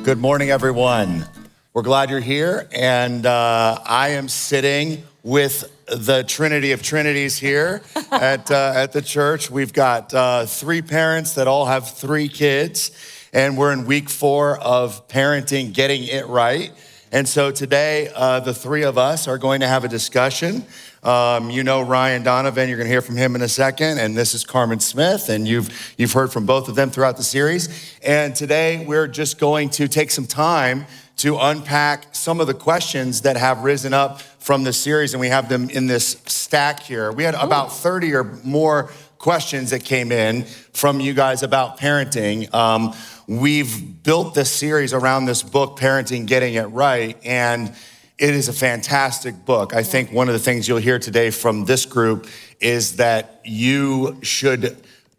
Good morning, everyone. We're glad you're here, and I am sitting with the Trinity of Trinities here at the church. We've got three parents that all have three kids, and we're in week 4 of parenting, getting it right. And so today, the three of us are going to have a discussion. You know Ryan Donovan, you're gonna hear from him in a second, and this is Carmen Smith, and you've heard from both of them throughout the series. And today, we're just going to take some time to unpack some of the questions that have risen up from the series, and we have them in this stack here. We had about 30 or more questions that came in from you guys about parenting. We've built this series around this book, Parenting, Getting It Right, and it is a fantastic book. I think one of the things you'll hear today from this group is that you should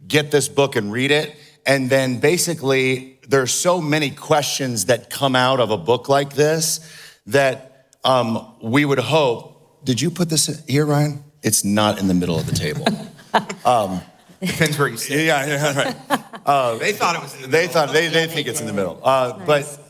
get this book and read it. And then basically, there's so many questions that come out of a book like this that we would hope. Did you put this here, Ryan? It's not in the middle of the table. Depends where you sit. Yeah, right. They thought it was in the middle. They think it's in the middle. But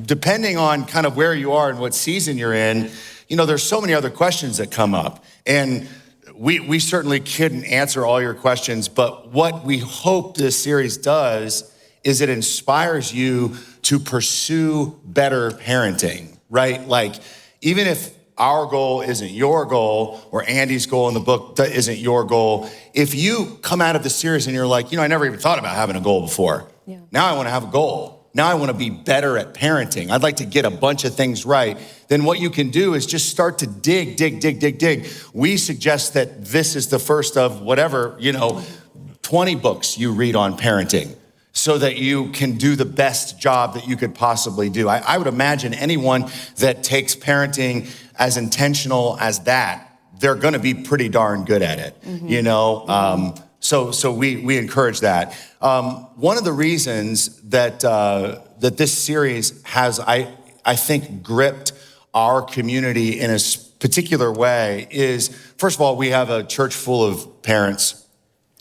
depending on kind of where you are and what season you're in, you know, there's so many other questions that come up. And we certainly couldn't answer all your questions, but what we hope this series does is it inspires you to pursue better parenting, right? Like, even if our goal isn't your goal, or Andy's goal in the book isn't your goal, if you come out of the series and you're like, you know, I never even thought about having a goal before. Yeah. Now I want to have a goal. Now I want to be better at parenting. I'd like to get a bunch of things right. Then what you can do is just start to dig. We suggest that this is the first of whatever, 20 books you read on parenting, so that you can do the best job that you could possibly do. I would imagine anyone that takes parenting as intentional as that, they're gonna be pretty darn good at it, So we encourage that. One of the reasons that this series has, I think, gripped our community in a particular way is, first of all, we have a church full of parents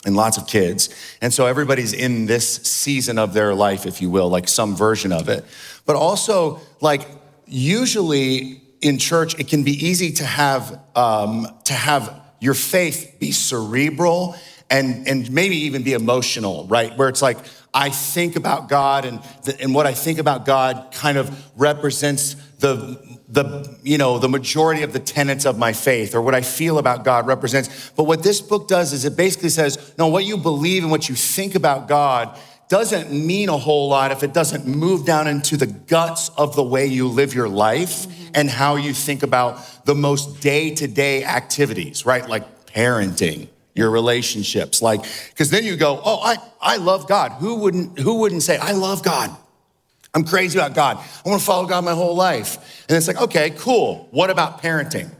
and lots of kids. And so everybody's in this season of their life, if you will, like some version of it. But also, like, usually in church, it can be easy to have your faith be cerebral and maybe even be emotional, right? Where it's like, I think about God, and what I think about God kind of represents the majority of the tenets of my faith, or what I feel about God represents. But what this book does is it basically says, no, what you believe and what you think about God doesn't mean a whole lot if it doesn't move down into the guts of the way you live your life and how you think about the most day-to-day activities, right? Like parenting, your relationships, like, because then you go, oh, I love God. Who wouldn't say, I love God? I'm crazy about God. I want to follow God my whole life. And it's like, okay, cool. What about parenting?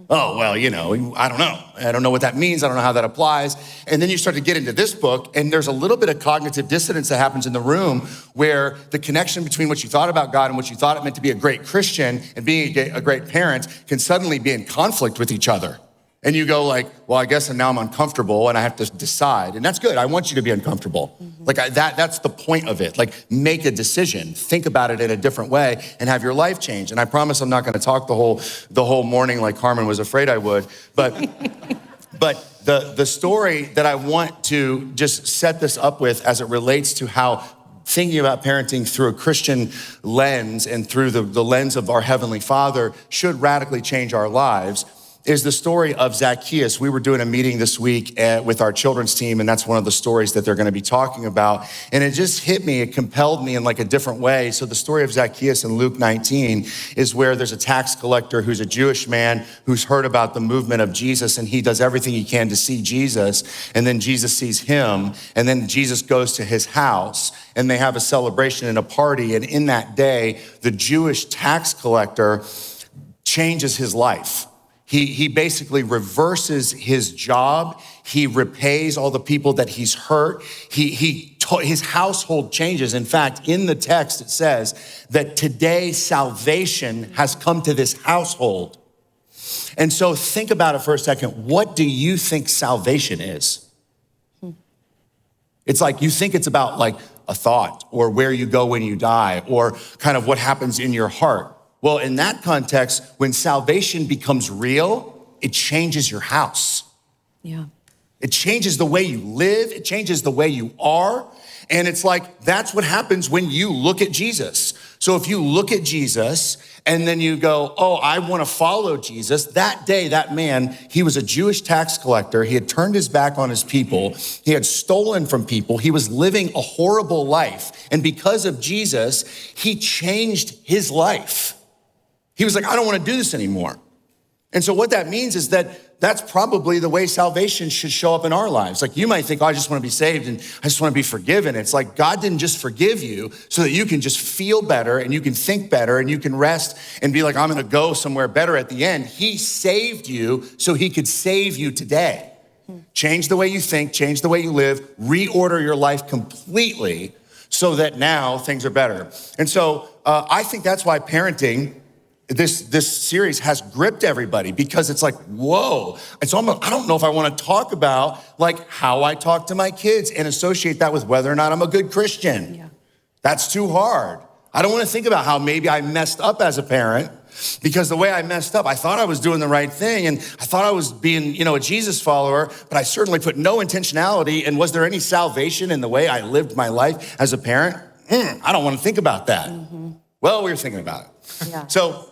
Oh, well, I don't know. I don't know what that means. I don't know how that applies. And then you start to get into this book, and there's a little bit of cognitive dissonance that happens in the room where the connection between what you thought about God and what you thought it meant to be a great Christian and being a great parent can suddenly be in conflict with each other. And you go like, well, I guess now I'm uncomfortable and I have to decide. And that's good. I want you to be uncomfortable. Like that's the point of it. Like, make a decision, think about it in a different way, and have your life change. And I promise I'm not gonna talk the whole morning like Carmen was afraid I would. But the story that I want to just set this up with as it relates to how thinking about parenting through a Christian lens and through the lens of our Heavenly Father should radically change our lives is the story of Zacchaeus. We were doing a meeting this week with our children's team, and that's one of the stories that they're gonna be talking about. And it just hit me, it compelled me in like a different way. So the story of Zacchaeus in Luke 19 is where there's a tax collector who's a Jewish man who's heard about the movement of Jesus, and he does everything he can to see Jesus. And then Jesus sees him, and then Jesus goes to his house, and they have a celebration and a party. And in that day, the Jewish tax collector changes his life. He basically reverses his job. He repays all the people that he's hurt. His household changes. In fact, in the text, it says that today salvation has come to this household. And so think about it for a second. What do you think salvation is? It's like, you think it's about like a thought, or where you go when you die, or kind of what happens in your heart. Well, in that context, when salvation becomes real, it changes your house. Yeah. It changes the way you live. It changes the way you are. And it's like, that's what happens when you look at Jesus. So if you look at Jesus and then you go, oh, I want to follow Jesus. That day, that man, he was a Jewish tax collector. He had turned his back on his people. He had stolen from people. He was living a horrible life. And because of Jesus, he changed his life. He was like, I don't want to do this anymore. And so what that means is that that's probably the way salvation should show up in our lives. Like you might think, oh, I just want to be saved and I just want to be forgiven. It's like God didn't just forgive you so that you can just feel better and you can think better and you can rest and be like, I'm going to go somewhere better at the end. He saved you so he could save you today. Change the way you think, change the way you live, reorder your life completely so that now things are better. And so I think that's why parenting, this series has gripped everybody, because it's like, whoa, it's almost, I don't know if I want to talk about like how I talk to my kids and associate that with whether or not I'm a good Christian. Yeah. That's too hard. I don't want to think about how maybe I messed up as a parent, because the way I messed up, I thought I was doing the right thing and I thought I was being, a Jesus follower, but I certainly put no intentionality. And was there any salvation in the way I lived my life as a parent? I don't want to think about that. Mm-hmm. Well, we were thinking about it. Yeah. So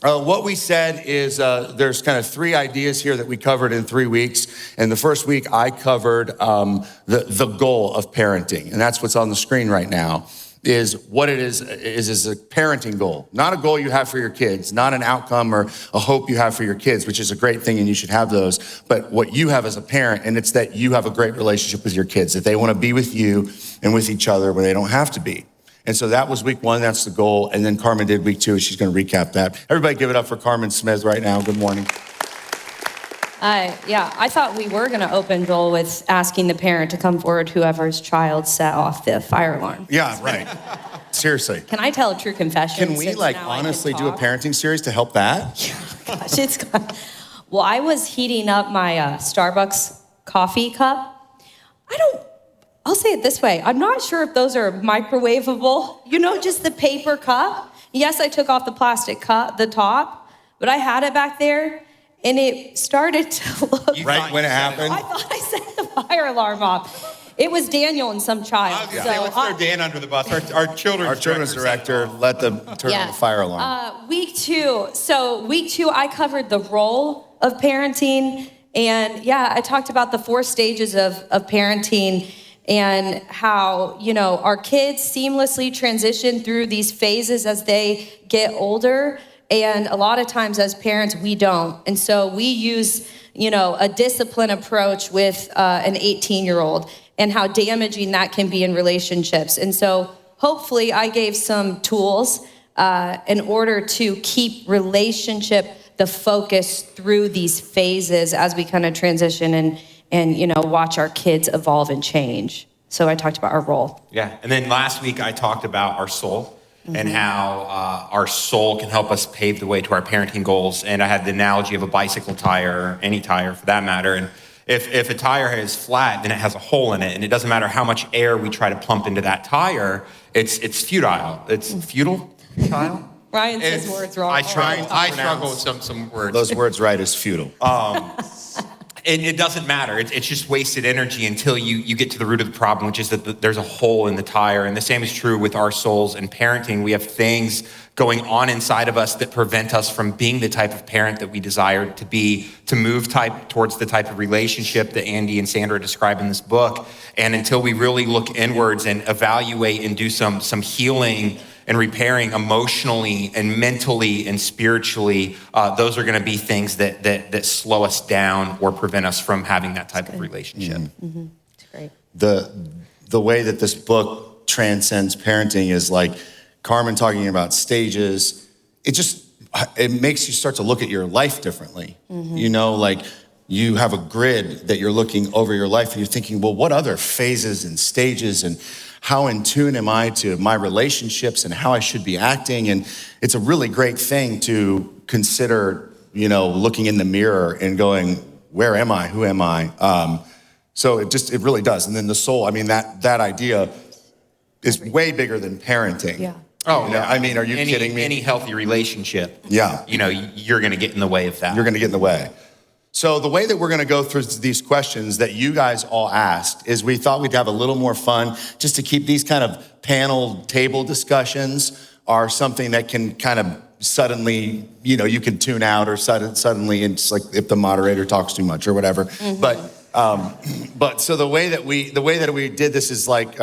what we said is there's kind of 3 ideas here that we covered in 3 weeks. And the first week I covered the goal of parenting. And that's what's on the screen right now, is what it is a parenting goal. Not a goal you have for your kids, not an outcome or a hope you have for your kids, which is a great thing and you should have those. But what you have as a parent, and it's that you have a great relationship with your kids, that they want to be with you and with each other when they don't have to be. And so that was week 1, that's the goal. And then Carmen did week 2, she's gonna recap that. Everybody give it up for Carmen Smith right now. Good morning. I thought we were gonna open Joel with asking the parent to come forward whoever's child set off the fire alarm. Yeah, right. Seriously. Can I tell a true confession? Can we since now I honestly can do a talk? parenting series to help that? Gosh, well, I was heating up my Starbucks coffee cup. I'll say it this way. I'm not sure if those are microwavable. Just the paper cup. Yes, I took off the plastic cup, the top, but I had it back there and it started to look. Right when it happened? I thought I set the fire alarm off. It was Daniel and some child. Let's throw Dan under the bus. Our children's director let them turn on the fire alarm. Week 2. So week 2, I covered the role of parenting. And I talked about the 4 stages of parenting and how, our kids seamlessly transition through these phases as they get older. And a lot of times as parents, we don't. And so we use, a discipline approach with an 18-year-old and how damaging that can be in relationships. And so hopefully I gave some tools in order to keep relationship the focus through these phases as we kind of transition and watch our kids evolve and change. So I talked about our role. Yeah, and then last week I talked about our soul and how our soul can help us pave the way to our parenting goals. And I had the analogy of a bicycle tire, or any tire for that matter. And if a tire is flat, then it has a hole in it. And it doesn't matter how much air we try to pump into that tire, it's futile. It's futile? Ryan says words wrong. I struggle with some words. Those words right is futile. And it doesn't matter. It's just wasted energy until you get to the root of the problem, which is that there's a hole in the tire. And the same is true with our souls and parenting. We have things going on inside of us that prevent us from being the type of parent that we desire to be, to move towards the type of relationship that Andy and Sandra describe in this book. And until we really look inwards and evaluate and do some healing and repairing emotionally and mentally and spiritually, those are going to be things that slow us down or prevent us from having that type of relationship. Mm-hmm. It's great. The way that this book transcends parenting is like Carmen talking about stages. It makes you start to look at your life differently. Mm-hmm. Like you have a grid that you're looking over your life and you're thinking, well, what other phases and stages and how in tune am I to my relationships and how I should be acting? And it's a really great thing to consider, looking in the mirror and going, where am I? Who am I? So it really does. And then the soul, that idea, is way bigger than parenting. Yeah. Oh, You know, I mean, are you kidding me? Any healthy relationship, Yeah. you're going to get in the way of that. You're going to get in the way. So the way that we're going to go through these questions that you guys all asked is we thought we'd have a little more fun just to keep these kind of panel table discussions are something that can kind of suddenly, you can tune out or suddenly, and it's like if the moderator talks too much or whatever. But so the way that we did this is like,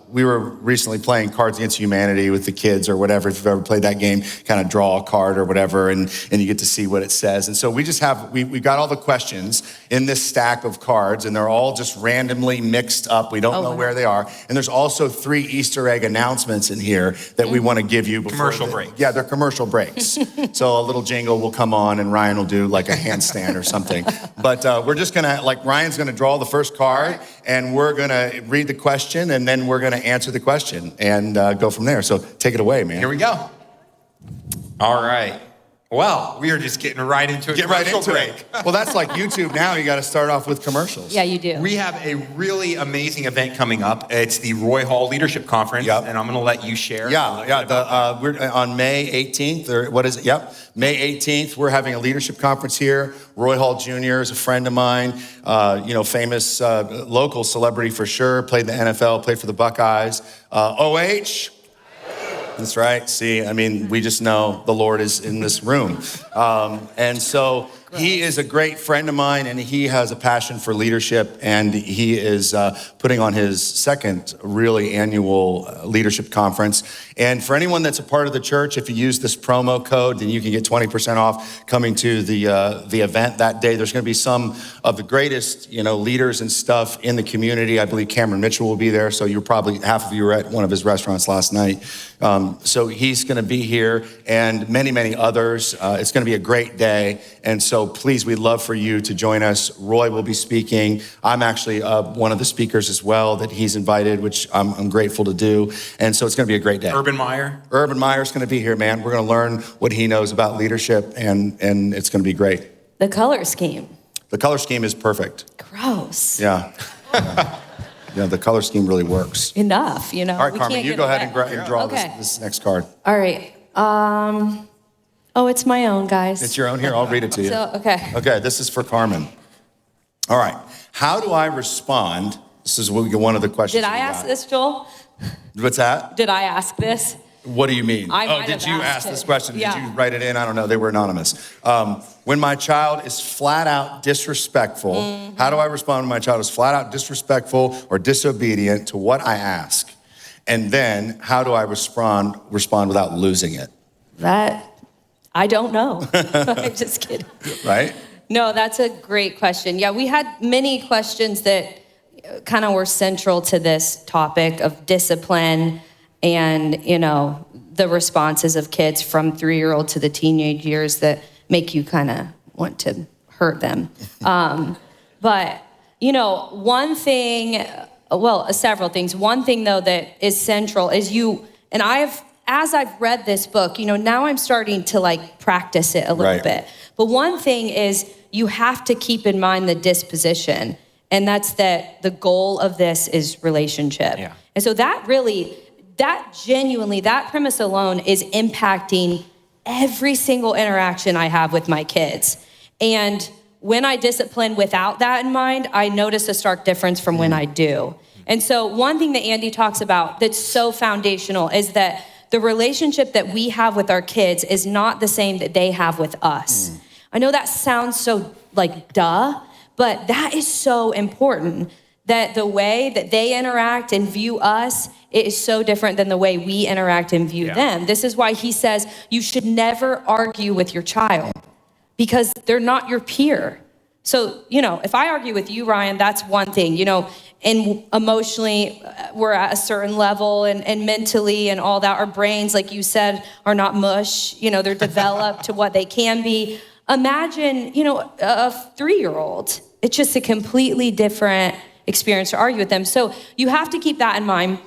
we were recently playing Cards Against Humanity with the kids or whatever. If you've ever played that game, kind of draw a card or whatever, and you get to see what it says. And so we just we got all the questions in this stack of cards, and they're all just randomly mixed up. We don't know where they are. And there's also 3 Easter egg announcements in here that we want to give you before. Commercial breaks. Yeah, they're commercial breaks. So a little jingle will come on, and Ryan will do like a handstand or something. But we're just gonna, Ryan's gonna draw the first card, and we're gonna read the question, and then we're gonna answer the question and go from there. So take it away, man. Here we go. All right. Well, we are just getting right into a commercial break. Well, that's like YouTube now. You got to start off with commercials. Yeah, you do. We have a really amazing event coming up. It's the Roy Hall Leadership Conference, and I'm going to let you share. Yeah. We're on May 18th, or what is it? Yep, May 18th. We're having a leadership conference here. Roy Hall Jr. is a friend of mine. Famous local celebrity for sure. Played the NFL. Played for the Buckeyes. OH. That's right. See, I mean, we just know the Lord is in this room. And so he is a great friend of mine, and he has a passion for leadership, and he is putting on his second really annual leadership conference. And for anyone that's a part of the church, if you use this promo code, then you can get 20% off coming to the event that day. There's going to be some of the greatest, leaders and stuff in the community. I believe Cameron Mitchell will be there. So you're probably, half of you were at one of his restaurants last night. So he's going to be here, and many, many others. It's going to be a great day. And so please, we'd love for you to join us. Roy will be speaking. I'm actually one of the speakers as well that he's invited, which I'm grateful to do. And so it's going to be a great day. Urban Meyer. Urban Meyer's going to be here, man. We're going to learn what he knows about leadership, and it's going to be great. The color scheme. The color scheme is perfect. Gross. Yeah. Yeah, the color scheme really works. Enough, All right, Carmen, you go ahead and draw Okay. this next card. All right. It's my own, guys. It's your own here. I'll read it to you. Okay. Okay, this is for Carmen. All right. How do I respond? This is one of the questions. Did I ask this, Joel? What's that? Did I ask this? What do you mean? I might did have you asked ask it. this question? Yeah. Did you write it in? I don't know. They were anonymous. When my child is flat out disrespectful, how do I respond when my child is flat out disrespectful or disobedient to what I ask? And then how do I respond without losing it? That, I don't know. I'm just kidding. Right? No, that's a great question. Yeah, we had many questions that kind of were central to this topic of discipline and, the responses of kids from 3-year-old to the teenage years that make you kind of want to hurt them. But, one thing, several things. One thing, though, that is central is as I've read this book, now I'm starting to practice it a little bit. But one thing is you have to keep in mind the disposition, and that's that the goal of this is relationship. Yeah. And so that premise alone is impacting every single interaction I have with my kids. And when I discipline without that in mind, I notice a stark difference from when I do. And so one thing that Andy talks about that's so foundational is that the relationship that we have with our kids is not the same that they have with us. I know that sounds so duh, but that is so important, that the way that they interact and view us, it is so different than the way we interact and view them. This is why he says you should never argue with your child because they're not your peer. So, if I argue with you, Ryan, that's one thing, and emotionally we're at a certain level and mentally and all that. Our brains, like you said, are not mush, they're developed to what they can be. Imagine, a 3-year-old. It's just a completely different experience to argue with them. So you have to keep that in mind.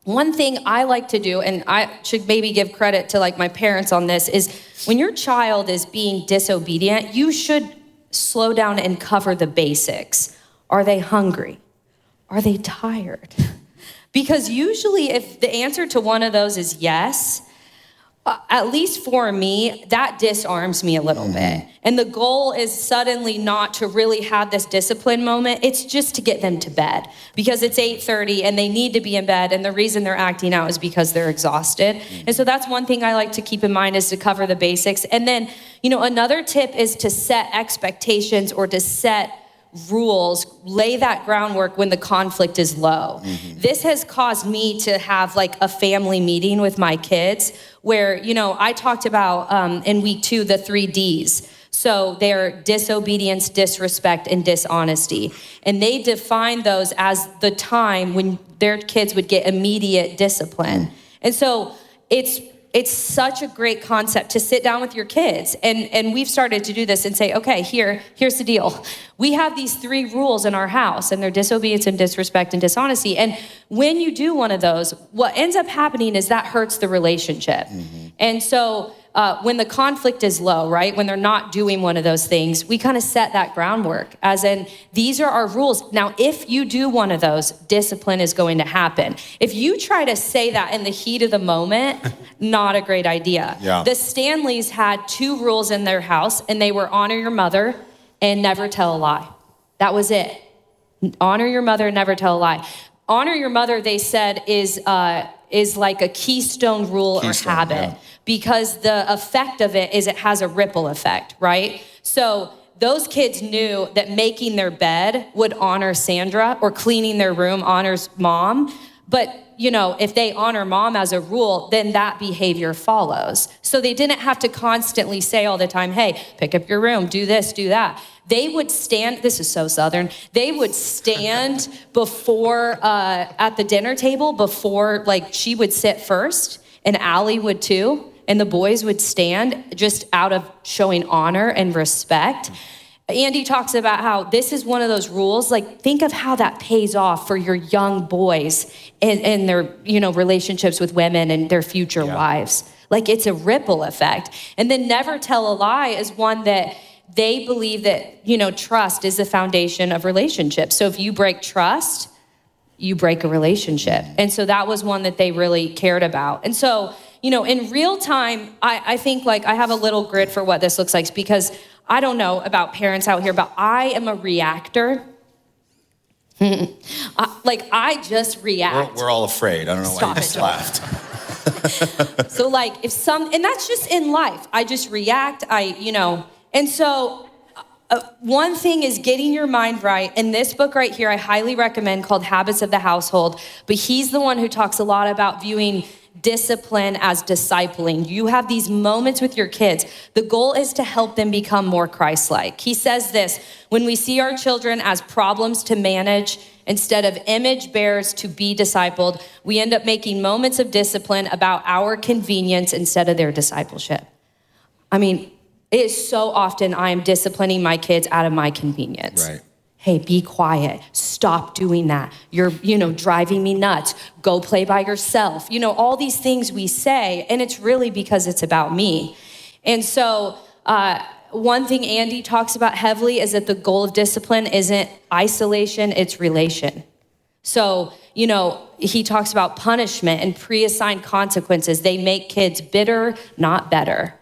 One thing I like to do, and I should maybe give credit to my parents on this, is when your child is being disobedient, you should slow down and cover the basics. Are they hungry? Are they tired? Because usually if the answer to one of those is yes, at least for me, that disarms me a little bit. And the goal is suddenly not to really have this discipline moment. It's just to get them to bed because it's 8:30 and they need to be in bed. And the reason they're acting out is because they're exhausted. And so that's one thing I like to keep in mind is to cover the basics. And then, another tip is to set expectations or to set rules, lay that groundwork when the conflict is low. This has caused me to have like a family meeting with my kids where, I talked about in week 2, the 3 Ds. So they're disobedience, disrespect, and dishonesty. And they define those as the time when their kids would get immediate discipline. And so it's such a great concept to sit down with your kids. And we've started to do this and say, okay, here's the deal. We have these 3 rules in our house, and they're disobedience and disrespect and dishonesty. And when you do one of those, what ends up happening is that hurts the relationship. And so when the conflict is low, right, when they're not doing one of those things, we kind of set that groundwork as in, these are our rules. Now, if you do one of those, discipline is going to happen. If you try to say that in the heat of the moment, not a great idea. Yeah. The Stanleys had 2 rules in their house, and they were honor your mother and never tell a lie. That was it. Honor your mother and never tell a lie. Honor your mother, they said, is like a keystone rule or habit. Yeah. Because the effect of it is it has a ripple effect, right? So those kids knew that making their bed would honor Sandra or cleaning their room honors mom. But, if they honor mom as a rule, then that behavior follows. So they didn't have to constantly say all the time, hey, pick up your room, do this, do that. They would stand, this is so Southern, they would stand before, at the dinner table before, like she would sit first and Allie would too. And the boys would stand just out of showing honor and respect. Andy talks about how this is one of those rules. Like, think of how that pays off for your young boys and their, relationships with women and their future wives. Like, it's a ripple effect. And then never tell a lie is one that they believe that, trust is the foundation of relationships. So if you break trust, you break a relationship. And so that was one that they really cared about. And so, in real time, I think like I have a little grid for what this looks like because I don't know about parents out here, but I am a reactor. I just react. We're all afraid. I don't know why you just laughed. So and that's just in life. I just react, and so one thing is getting your mind right. And this book right here, I highly recommend called Habits of the Household, but he's the one who talks a lot about viewing discipline as discipling. You have these moments with your kids. The goal is to help them become more Christ-like. He says this, when we see our children as problems to manage instead of image bearers to be discipled, we end up making moments of discipline about our convenience instead of their discipleship. I mean, it is so often I am disciplining my kids out of my convenience. Right. Hey, be quiet. Stop doing that. You're, driving me nuts. Go play by yourself. All these things we say, and it's really because it's about me. And so one thing Andy talks about heavily is that the goal of discipline isn't isolation, it's relation. So, he talks about punishment and pre-assigned consequences. They make kids bitter, not better.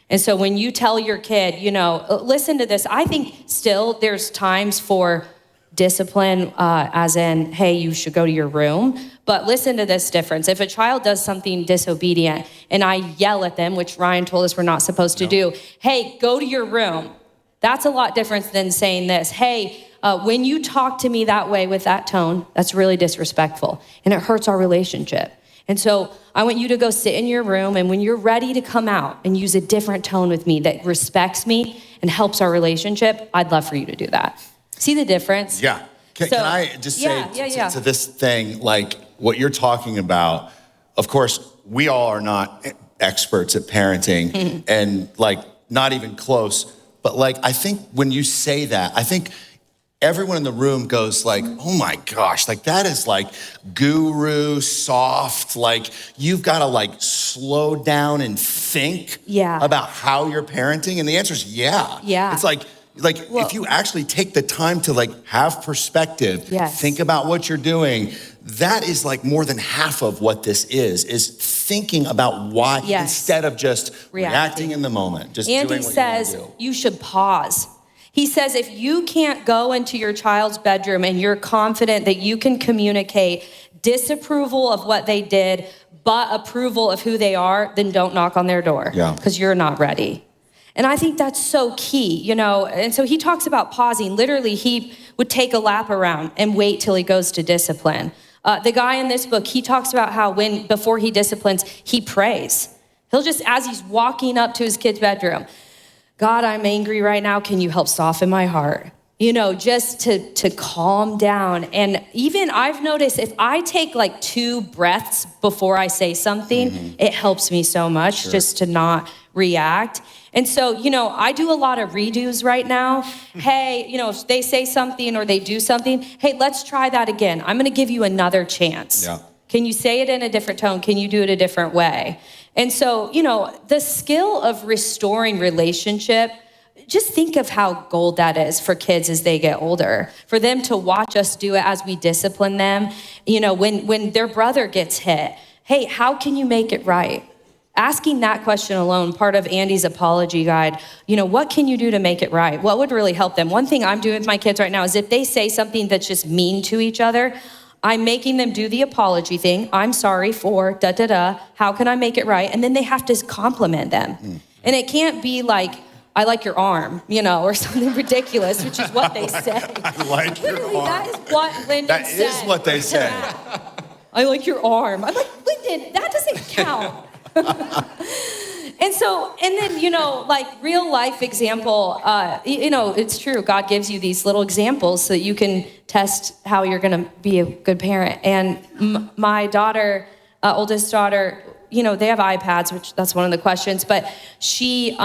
And so when you tell your kid, listen to this, I think still there's times for discipline as in, hey, you should go to your room. But listen to this difference. If a child does something disobedient and I yell at them, which Ryan told us we're not supposed to do, hey, go to your room. That's a lot different than saying this, hey, when you talk to me that way with that tone, that's really disrespectful and it hurts our relationship. And so I want you to go sit in your room, and when you're ready to come out and use a different tone with me that respects me and helps our relationship, I'd love for you to do that. See the difference? Yeah. Can I just say to this thing, like what you're talking about, of course, we all are not experts at parenting and like not even close, but like I think when you say that, I think everyone in the room goes like, oh my gosh, like that is like guru soft. Like you've got to like slow down and think about how you're parenting. And the answer is yeah. It's like if you actually take the time to like have perspective, think about what you're doing, that is like more than half of what this is thinking about why Yes. instead of just reacting in the moment, just Andy doing what says you want to do. you should pause. He says if you can't go into your child's bedroom and you're confident that you can communicate disapproval of what they did, but approval of who they are, then don't knock on their door because you're not ready. And I think that's so key, you know? And so he talks about pausing. Literally, he would take a lap around and wait till he goes to discipline. The guy in this book, he talks about how before he disciplines, he prays. He'll just, as he's walking up to his kid's bedroom, God, I'm angry right now. Can you help soften my heart? You know, just to calm down. And even I've noticed if I take like 2 breaths before I say something, it helps me so much just to not react. And so, you know, I do a lot of redos right now. Hey, you know, if they say something or they do something, hey, let's try that again. I'm going to give you another chance. Yeah. Can you say it in a different tone? Can you do it a different way? And so, you know, the skill of restoring relationship, just think of how gold that is for kids as they get older, for them to watch us do it as we discipline them. You know, when their brother gets hit, hey, how can you make it right? Asking that question alone, part of Andy's apology guide, you know, what can you do to make it right? What would really help them? One thing I'm doing with my kids right now is if they say something that's just mean to each other, I'm making them do the apology thing. I'm sorry for da-da-da. How can I make it right? And then they have to compliment them. And it can't be like, I like your arm, you know, or something ridiculous, which is what they say. I like Literally, your arm. that is what Lyndon That said. is what they say. I like your arm. I'm like, Lyndon, that doesn't count. And then, you know, like real life example, you know, it's true. God gives you these little examples so that you can test how you're going to be a good parent. And my daughter, oldest daughter, you know, they have iPads, which that's one of the questions, but she,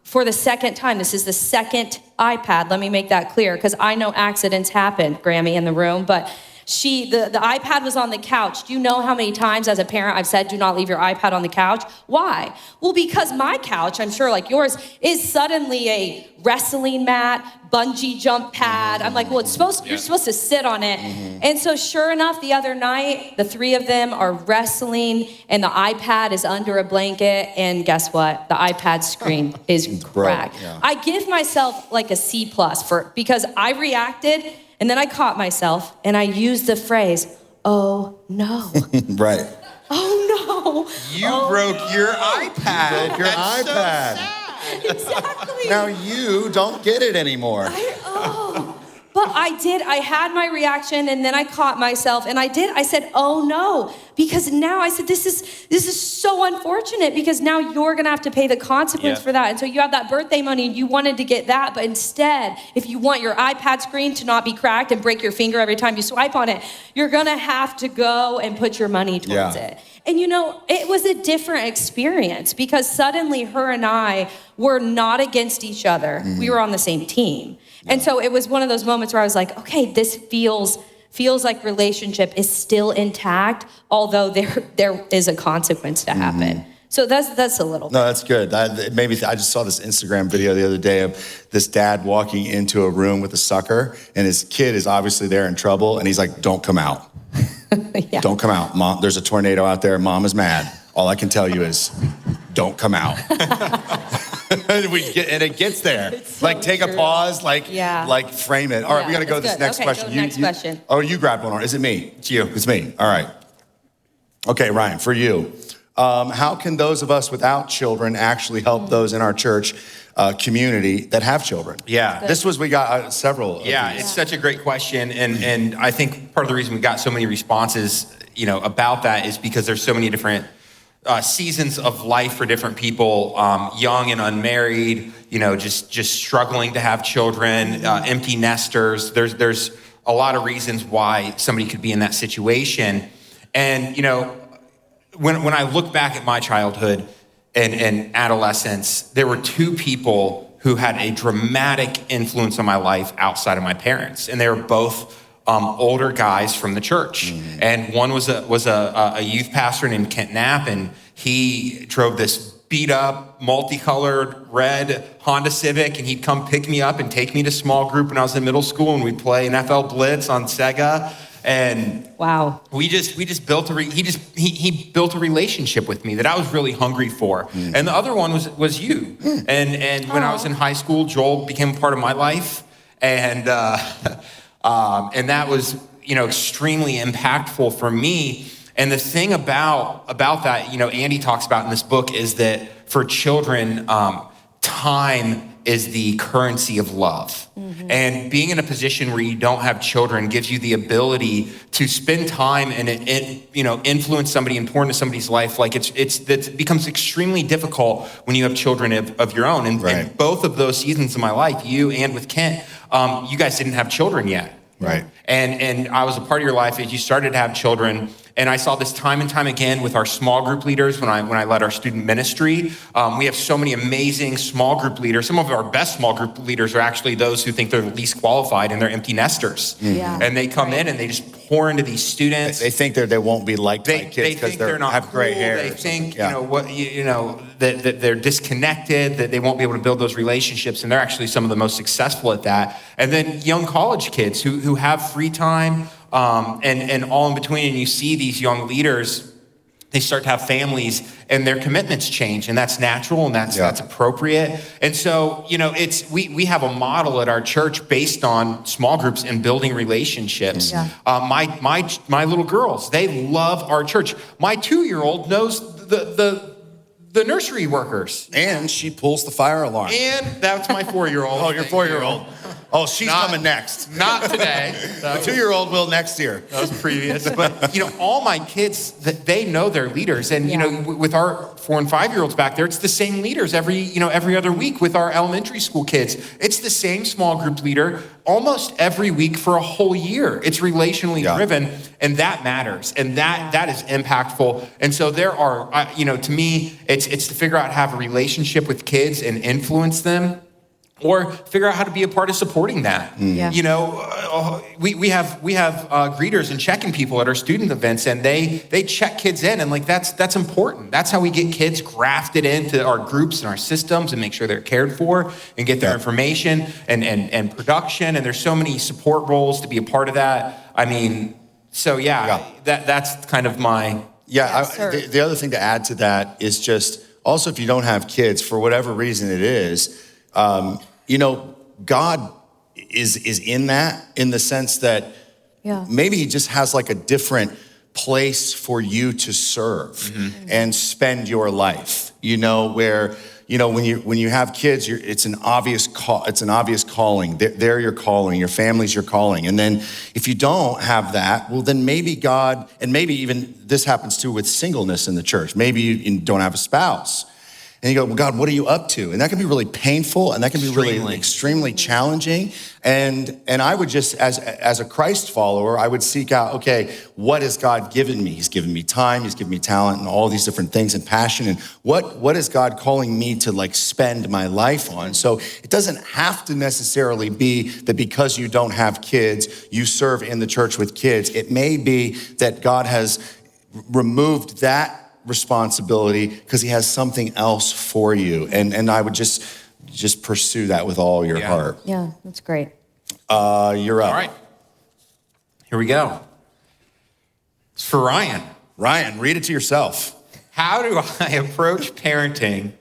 for the second time, this is the second iPad. Let me make that clear because I know accidents happen, Grammy in the room, but the iPad was on the couch. Do you know how many times as a parent I've said, do not leave your iPad on the couch? Why? Well, because my couch, I'm sure like yours, is suddenly a wrestling mat, bungee jump pad. I'm like, well, you're supposed to sit on it. And so sure enough, the other night, the 3 of them are wrestling and the iPad is under a blanket. And guess what? The iPad screen is cracked. Yeah. I give myself like a C+ because I reacted. And then I caught myself and I used the phrase, oh no. Right. Oh no. You broke your iPad. You broke your That's so iPad. sad. Exactly. Now you don't get it anymore. But I had my reaction and then I caught myself and I said, oh no. Because now I said, this is so unfortunate because now you're gonna have to pay the consequence for that. And so you have that birthday money and you wanted to get that, but instead, if you want your iPad screen to not be cracked and break your finger every time you swipe on it, you're gonna have to go and put your money towards it. And you know, it was a different experience because suddenly her and I were not against each other. We were on the same team. And so it was one of those moments where I was like, okay, this feels like relationship is still intact, although there is a consequence to happen. So that's a little. No, that's good. I just saw this Instagram video the other day of this dad walking into a room with a sucker, and his kid is obviously there in trouble, and he's like, "Don't come out, don't come out, Mom. There's a tornado out there. Mom is mad. All I can tell you is, don't come out." And it gets there. So like, take a pause, like frame it. All right, we got to go to this next question. Next question. Oh, you grabbed one. Is it me? It's you. It's me. All right. Okay, Ryan, for you. How can those of us without children actually help those in our church community that have children? Yeah. We got several. Yeah, it's such a great question. And I think part of the reason we got so many responses, you know, about that is because there's so many different seasons of life for different people, young and unmarried, you know, just struggling to have children, empty nesters. There's a lot of reasons why somebody could be in that situation. And, you know, when I look back at my childhood and adolescence, there were 2 people who had a dramatic influence on my life outside of my parents. And they were both older guys from the church. And one was a youth pastor named Kent Knapp, and he drove this beat up, multicolored red Honda Civic, and he'd come pick me up and take me to small group when I was in middle school, and we'd play NFL Blitz on Sega. And Wow. we just built he built a relationship with me that I was really hungry for. And the other one was you. And when I was in high school, Joel became a part of my life, and that was, extremely impactful for me. And the thing about that, Andy talks about in this book is that for children, time is the currency of love. And being in a position where you don't have children gives you the ability to spend time and influence somebody and pour into somebody's life. Like it becomes extremely difficult when you have children of your own. And both of those seasons of my life, you and with Kent, you guys didn't have children yet. Right. And I was a part of your life as you started to have children. And I saw this time and time again with our small group leaders when I led our student ministry. We have so many amazing small group leaders. Some of our best small group leaders are actually those who think they're the least qualified and they're empty nesters. Yeah. And they come in and they just pour into these students. They think they won't be liked by kids because they're not have cool. gray hair. They think that they're disconnected, that they won't be able to build those relationships, and they're actually some of the most successful at that. And then young college kids who have free time and all in between, and you see these young leaders, they start to have families and their commitments change, and that's natural and that's appropriate. And so, we have a model at our church based on small groups and building relationships. Yeah. My little girls, they love our church. My 2-year-old knows the nursery workers. And she pulls the fire alarm. And that's my 4-year-old. Oh, your 4-year-old. Oh, she's coming next. Not today. The 2-year-old will next year. That was previous. But, all my kids, they know their leaders. And, with our 4 and 5-year-olds back there, it's the same leaders every other week. With our elementary school kids, it's the same small group leader almost every week for a whole year. It's relationally driven, and that matters. And that is impactful. And so there are, to me, it's to figure out how to have a relationship with kids and influence them, or figure out how to be a part of supporting that. Yeah. We have greeters and check-in people at our student events, and they check kids in, and that's important. That's how we get kids grafted into our groups and our systems and make sure they're cared for and get their information and production. And there's so many support roles to be a part of that. I mean, that's kind of my... The other thing to add to that is just also, if you don't have kids, for whatever reason it is, God is in that, in the sense that maybe he just has like a different place for you to serve and spend your life, where, when you have kids, it's an obvious call. It's an obvious calling. They're your calling. Your family's your calling. And then if you don't have that, well, then maybe God, and maybe even this happens too with singleness in the church. Maybe you don't have a spouse. And you go, well, God, what are you up to? And that can be really painful, and that can be really extremely challenging. And I would just, as a Christ follower, I would seek out, okay, what has God given me? He's given me time, he's given me talent, and all these different things, and passion. And what is God calling me to spend my life on? So it doesn't have to necessarily be that because you don't have kids, you serve in the church with kids. It may be that God has removed that responsibility because he has something else for you. And I would just pursue that with all your heart. Yeah, that's great. You're up. All right. Here we go. It's for Ryan. Ryan, read it to yourself. How do I approach parenting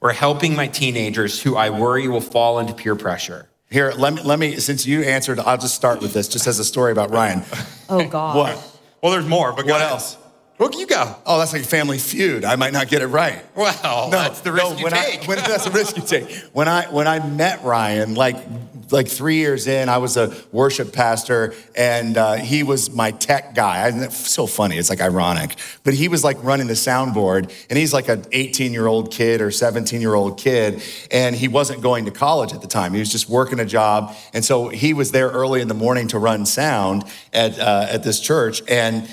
or helping my teenagers who I worry will fall into peer pressure? Here, let me, since you answered, I'll just start with this, just as a story about Ryan. Oh, God. What? Well, there's more, but What else? Well, you go. Oh, that's like Family Feud. I might not get it right. Well, that's the risk you take. That's the risk you take. When I met Ryan, like 3 years in, I was a worship pastor, and he was my tech guy. It's so funny. It's ironic. But he was running the soundboard, and he's like an 18-year-old kid or 17-year-old kid, and he wasn't going to college at the time. He was just working a job, and so he was there early in the morning to run sound at this church, and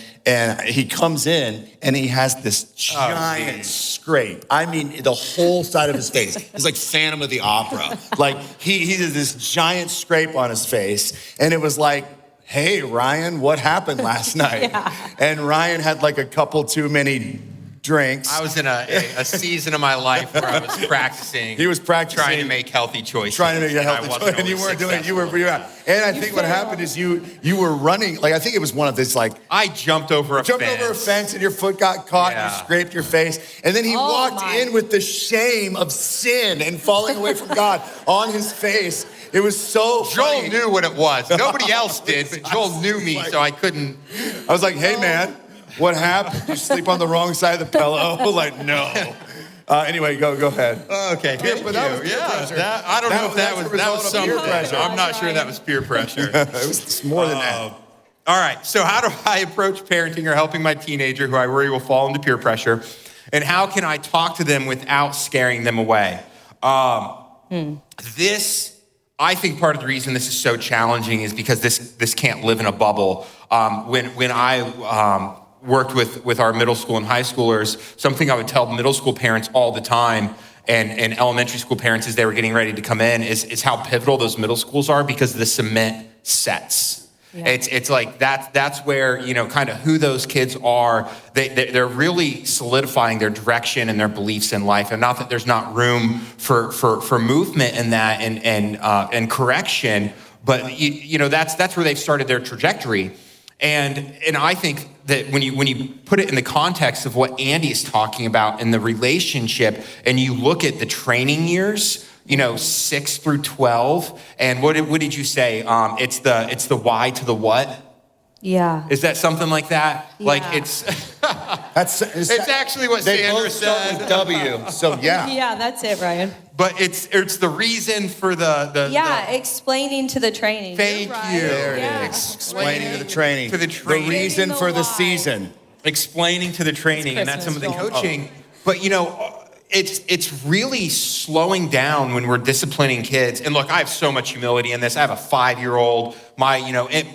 he comes in and he has this giant scrape. I mean, the whole side of his face. It's like Phantom of the Opera. He did this giant scrape on his face. And it was like, hey, Ryan, what happened last night? And Ryan had a couple too many drinks. I was in a season of my life where I was practicing. He was practicing. Trying to make healthy choices. Trying to make a and I healthy wasn't choice. And you always weren't doing it. successful. And I think what happened is you were running, like I think it was one of these like, I jumped over a fence. And your foot got caught and Yeah. you scraped your face. And then he walked in with the shame of sin and falling away from God on his face. It was so Joel funny. knew what it was. Nobody else did, but Joel knew me, so I couldn't. I was like, hey man, what happened? Did you sleep on the wrong side of the pillow? Like, no. Anyway, go ahead. Okay, thank but that was peer pressure. I don't know if that That's was a result of some peer pressure. pressure. I'm not sure that was peer pressure. It was more than that. All right, so how do I approach parenting or helping my teenager who I worry will fall into peer pressure? And how can I talk to them without scaring them away? I think part of the reason this is so challenging is because this can't live in a bubble. When I worked with our middle school and high schoolers, something I would tell middle school parents all the time and elementary school parents as they were getting ready to come in is how pivotal those middle schools are because the cement sets. Yeah. It's like that's where, kind of who those kids are. They're really solidifying their direction and their beliefs in life. And not that there's not room for movement in that and correction, but that's where they've started their trajectory. And I think that when you put it in the context of what Andy is talking about in the relationship, and you look at the training years, 6 through 12, and what did you say? It's the why to the what. Yeah. Is that something like that? Yeah. Like it's actually what they Sandra both start said. with W. So yeah. Yeah, that's it, Ryan. But it's the reason for the explaining to the training. Thank you. There it is. Explaining to the training. To the training. The reason for the why. season. Explaining to the training, and that's some of the Christmas, Joel. coaching. But it's really slowing down when we're disciplining kids. And look, I have so much humility in this. I have a 5-year-old.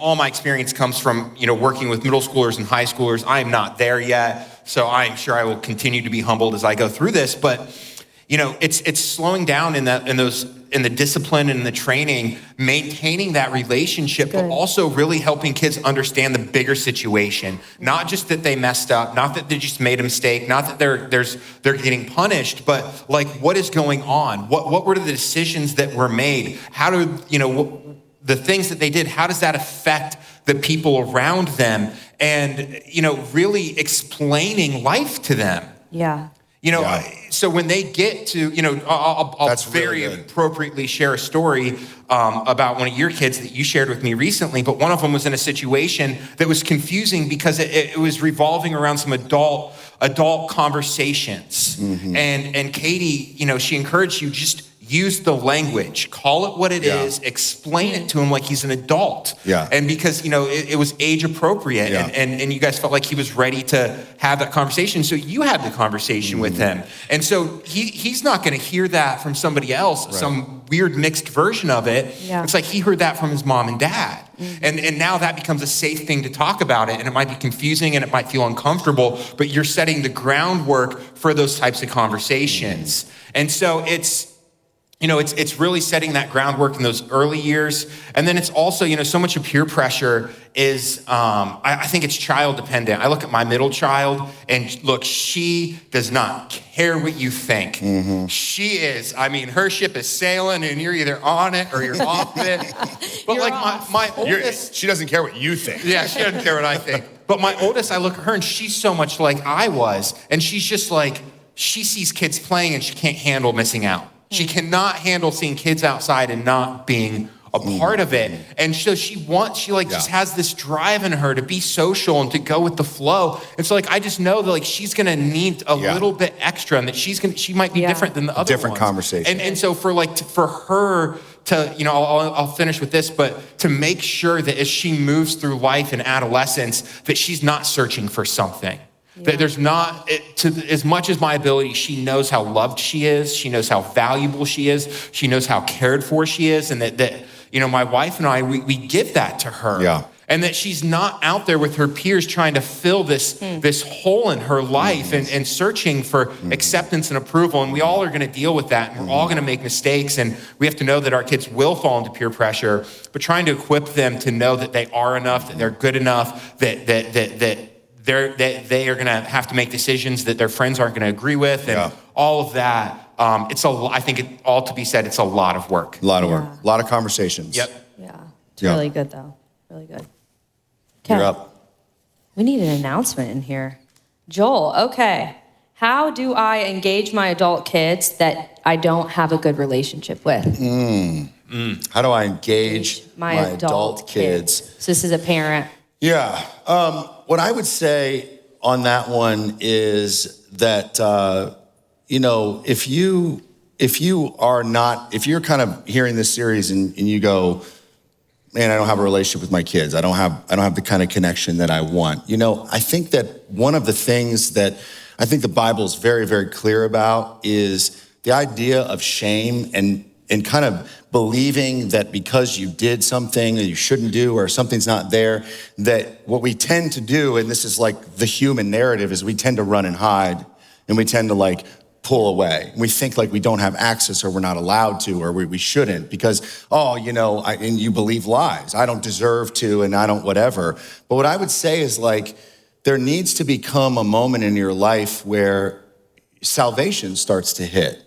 All my experience comes from, working with middle schoolers and high schoolers. I am not there yet. So I'm sure I will continue to be humbled as I go through this. But, it's slowing down in the discipline and the training, maintaining that relationship, but also really helping kids understand the bigger situation. Not just that they messed up, not that they just made a mistake, not that they're getting punished, but like what is going on? What were the decisions that were made? How do, the things that they did, how does that affect the people around them? And, really explaining life to them. Yeah. So when they get to, I'll That's very really good. appropriately share a story about one of your kids that you shared with me recently, but one of them was in a situation that was confusing because it was revolving around some adult conversations. Mm-hmm. And Katie, she encouraged you, just use the language, call it what it is, explain it to him like he's an adult. Yeah. And because, it was age appropriate and you guys felt like he was ready to have that conversation. So you had the conversation with him. And so he's not going to hear that from somebody else, some weird mixed version of it. Yeah. It's like he heard that from his mom and dad. Mm-hmm. And now that becomes a safe thing to talk about it. And it might be confusing and it might feel uncomfortable, but you're setting the groundwork for those types of conversations. And so it's really setting that groundwork in those early years. And then it's also, so much of peer pressure is, I think it's child dependent. I look at my middle child and look, she does not care what you think. Mm-hmm. She is, her ship is sailing and you're either on it or you're off it. But You're my oldest. She doesn't care what you think. Yeah, she doesn't care what I think. But my oldest, I look at her and she's so much like I was. And she's just like, she sees kids playing and she can't handle missing out. She cannot handle seeing kids outside and not being a part of it. And so she just has this drive in her to be social and to go with the flow. And so I just know that she's going to need a little bit extra and that she might be different than the other different ones. Conversation. And so for her to, I'll finish with this, but to make sure that as she moves through life and adolescence, that she's not searching for something. Yeah. That there's not, as much as my ability, she knows how loved she is. She knows how valuable she is. She knows how cared for she is. And that my wife and I, we give that to her. Yeah. And that she's not out there with her peers trying to fill this hole in her life and searching for acceptance and approval. And we all are going to deal with that. And we're all going to make mistakes. And we have to know that our kids will fall into peer pressure, but trying to equip them to know that they are enough, that they're good enough, that they are gonna have to make decisions that their friends aren't gonna agree with, and all of that. I think all to be said, it's a lot of work. A lot of work, a lot of conversations. Yep. Yeah. It's really good though. Really good. You're Okay. up. We need an announcement in here. Joel, okay. How do I engage my adult kids that I don't have a good relationship with? How do I engage my adult kids? So this is a parent. Yeah. What I would say on that one is that, if you're kind of hearing this series and you go, man, I don't have a relationship with my kids. I don't have the kind of connection that I want. I think that one of the things that I think the Bible is very, very clear about is the idea of shame and kind of believing that because you did something that you shouldn't do or something's not there, that what we tend to do, and this is like the human narrative, is we tend to run and hide and we tend to pull away. We think like we don't have access or we're not allowed to or we shouldn't because, and you believe lies. I don't deserve to and I don't whatever. But what I would say is there needs to become a moment in your life where salvation starts to hit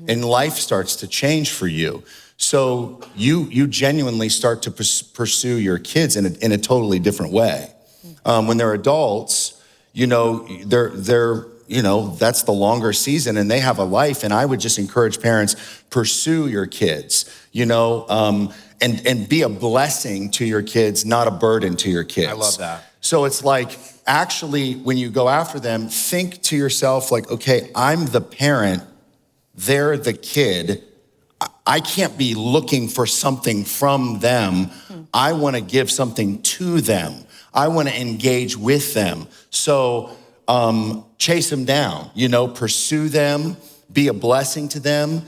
and life starts to change for you. So you genuinely start to pursue your kids in a totally different way. When they're adults, they're that's the longer season and they have a life. And I would just encourage parents, pursue your kids, and be a blessing to your kids, not a burden to your kids. I love that. So it's actually, when you go after them, think to yourself okay, I'm the parent, they're the kid. I can't be looking for something from them. I want to give something to them. I want to engage with them. So chase them down, pursue them, be a blessing to them,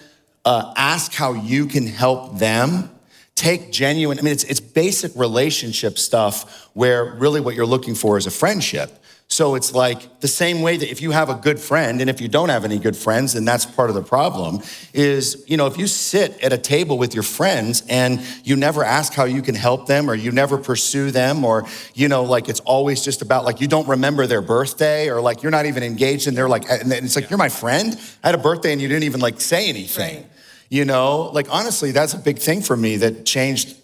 ask how you can help them. Take genuine, it's basic relationship stuff where really what you're looking for is a friendship. So it's the same way that if you have a good friend, and if you don't have any good friends, then that's part of the problem, is, if you sit at a table with your friends and you never ask how you can help them or you never pursue them or, it's always just about you don't remember their birthday or you're not even engaged and they're and it's you're my friend? I had a birthday and you didn't even say anything. Right. Honestly, that's a big thing for me that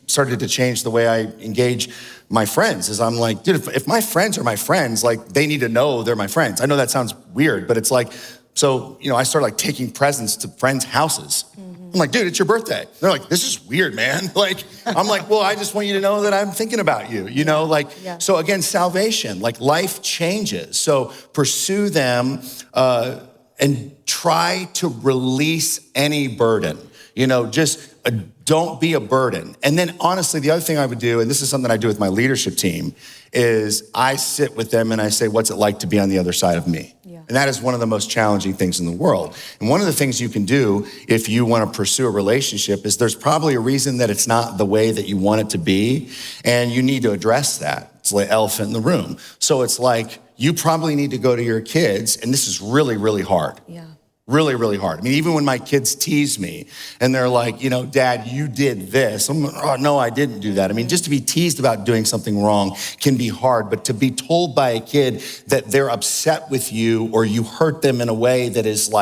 started to change the way I engage my friends is I'm dude, if my friends are my friends, they need to know they're my friends. I know that sounds weird, but it's so, I started taking presents to friends' houses. I'm dude, it's your birthday. They're this is weird, man. I'm well, I just want you to know that I'm thinking about you, So again, salvation, life changes. So pursue them, and try to release any burden. Just don't be a burden. And then honestly, the other thing I would do, and this is something I do with my leadership team, is I sit with them and I say, what's it like to be on the other side of me? Yeah. And that is one of the most challenging things in the world. And one of the things you can do if you want to pursue a relationship is there's probably a reason that it's not the way that you want it to be. And you need to address that. It's like elephant in the room. So it's you probably need to go to your kids, and this is really, really hard. Yeah. Really, really hard. Even when my kids tease me and they're Dad, you did this. I'm oh, no, I didn't do that. Just to be teased about doing something wrong can be hard, but to be told by a kid that they're upset with you or you hurt them in a way that is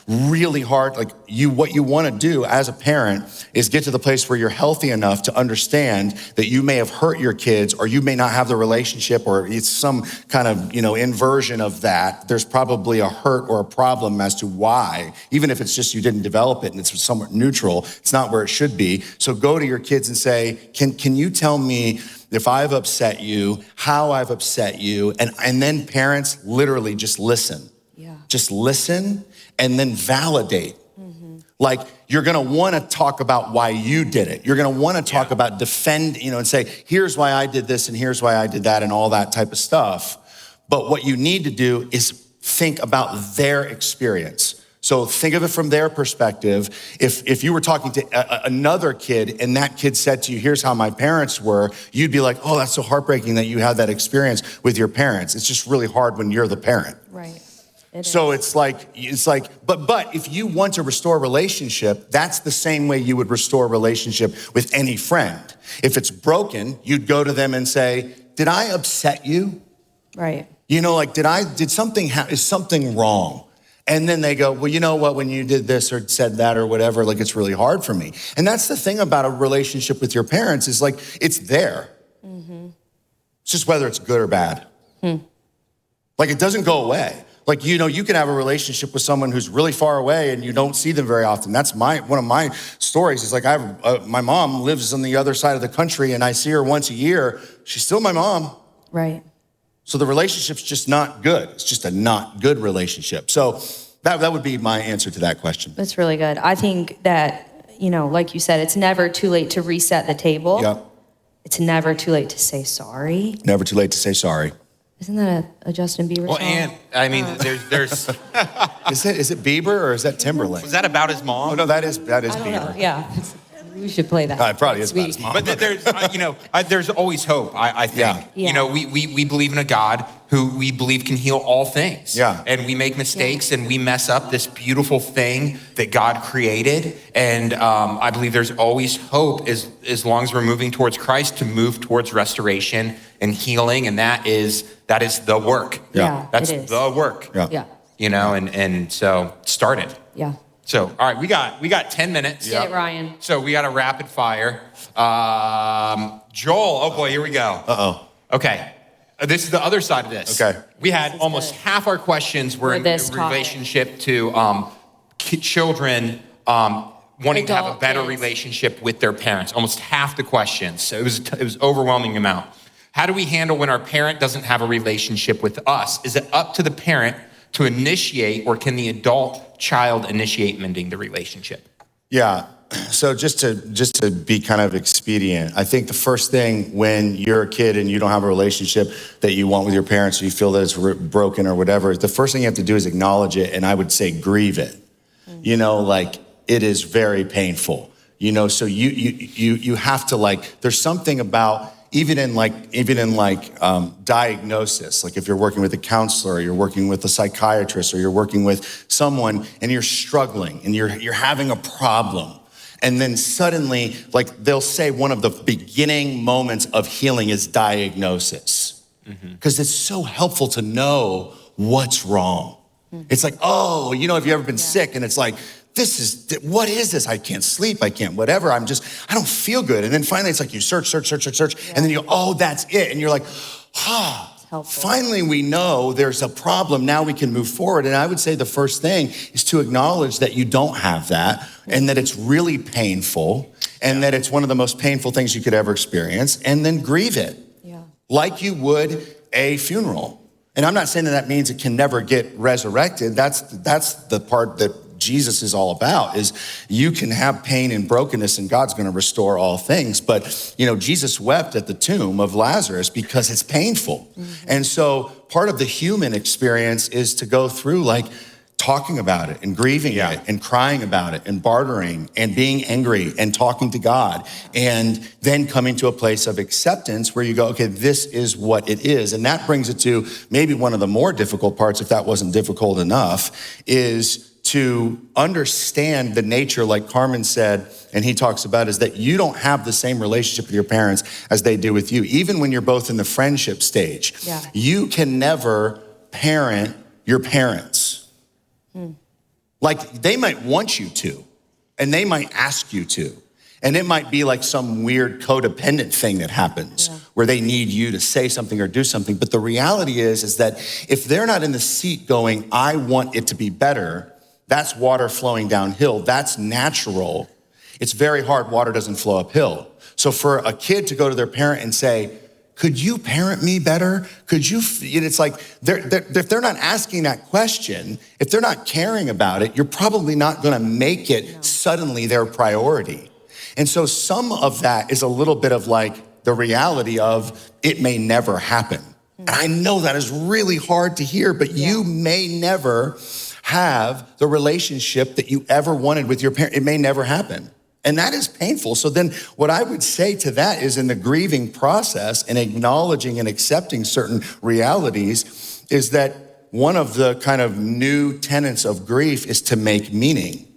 really hard, what you want to do as a parent is get to the place where you're healthy enough to understand that you may have hurt your kids or you may not have the relationship or it's some kind of, inversion of that. There's probably a hurt or a problem as to why, even if it's just you didn't develop it and it's somewhat neutral, it's not where it should be. So go to your kids and say, can you tell me if I've upset you, how I've upset you? And then parents literally just listen. Yeah. Just listen and then validate. You're gonna wanna talk about why you did it. You're gonna wanna talk about defend, and say, here's why I did this and here's why I did that and all that type of stuff. But what you need to do is think about their experience. So think of it from their perspective. If you were talking to another kid and that kid said to you, here's how my parents were, you'd be oh, that's so heartbreaking that you had that experience with your parents. It's just really hard when you're the parent. Right. So it's but if you want to restore a relationship, that's the same way you would restore a relationship with any friend. If it's broken, you'd go to them and say, did I upset you? Right. You know, like, is something wrong? And then they go, well, you know what, when you did this or said that or whatever, like, it's really hard for me. And that's the thing about a relationship with your parents is like, it's there. It's just whether it's good or bad. Like, it doesn't go away. Like, you know, you can have a relationship with someone who's really far away and you don't see them very often. That's one of my stories is like, my mom lives on the other side of the country and I see her once a year. She's still my mom. Right. So the relationship's just not good. It's just a not good relationship. So that would be my answer to that question. That's really good. I think that, you know, like you said, it's never too late to reset the table. Yep. It's never too late to say sorry. Never too late to say sorry. Isn't that a Justin Bieber Well, song? and I mean, there's Is it Bieber or is that Timberlake? was that about his mom? Oh no, that is I don't Bieber. know. Yeah. We should play that. It probably is about his mom. But there's, there's always hope. I think. Yeah. Yeah. You know, we believe in a God who we believe can heal all things. Yeah. And we make mistakes and we mess up this beautiful thing that God created. And I believe there's always hope as long as we're moving towards Christ to move towards restoration and healing. And that is the work. Yeah, That's it is. the work. Yeah. Yeah. You know, and so start it. Yeah. So, all right, we got 10 minutes. Get it, Ryan. So we got a rapid fire. Joel, oh boy, here we go. Uh-oh. Okay, this is the other side of this. Okay. We had is almost good. half our questions were For in this topic. relationship to children wanting to have a Adult better kids. relationship with their parents. Almost half the questions. So it was overwhelming amount. How do we handle when our parent doesn't have a relationship with us? Is it up to the parent to initiate, or can the adult child initiate mending the relationship? Yeah. So just to be kind of expedient, I think the first thing when you're a kid and you don't have a relationship that you want with your parents, or you feel that it's broken or whatever, the first thing you have to do is acknowledge it, and I would say grieve it. You know, like, it is very painful. You know, so you have to, like, there's something about even in diagnosis, like if you're working with a counselor, or you're working with a psychiatrist, or you're working with someone and you're struggling and you're having a problem. And then suddenly, like, they'll say one of the beginning moments of healing is diagnosis. Because it's so helpful to know what's wrong. It's like, oh, you know, have you ever been sick? And it's like, what is this? I can't sleep. I can't whatever. I don't feel good. And then finally it's like you search. And then you go, oh, that's it. And you're like, finally we know there's a problem. Now we can move forward. And I would say the first thing is to acknowledge that you don't have that, and that it's really painful, and that it's one of the most painful things you could ever experience, and then grieve it. Yeah. Like you would a funeral. And I'm not saying that means it can never get resurrected. That's the part that Jesus is all about, is you can have pain and brokenness and God's going to restore all things. But, you know, Jesus wept at the tomb of Lazarus because it's painful. And so part of the human experience is to go through, like, talking about it and grieving it and crying about it and bartering and being angry and talking to God, and then coming to a place of acceptance where you go, okay, this is what it is. And that brings it to maybe one of the more difficult parts, if that wasn't difficult enough, is to understand the nature, like Carmen said, and he talks about, is that you don't have the same relationship with your parents as they do with you. Even when you're both in the friendship stage, you can never parent your parents. Like, they might want you to, and they might ask you to. And it might be like some weird codependent thing that happens where they need you to say something or do something. But the reality is that if they're not in the seat going, I want it to be better, that's water flowing downhill. That's natural. It's very hard. Water doesn't flow uphill. So for a kid to go to their parent and say, could you parent me better? Could you, it's like, if they're not asking that question, if they're not caring about it, you're probably not gonna make it suddenly their priority. And so some of that is a little bit of like the reality of it may never happen. And I know that is really hard to hear, but you may never have the relationship that you ever wanted with your parent. It may never happen. And that is painful. So then what I would say to that is, in the grieving process and acknowledging and accepting certain realities, is that one of the kind of new tenets of grief is to make meaning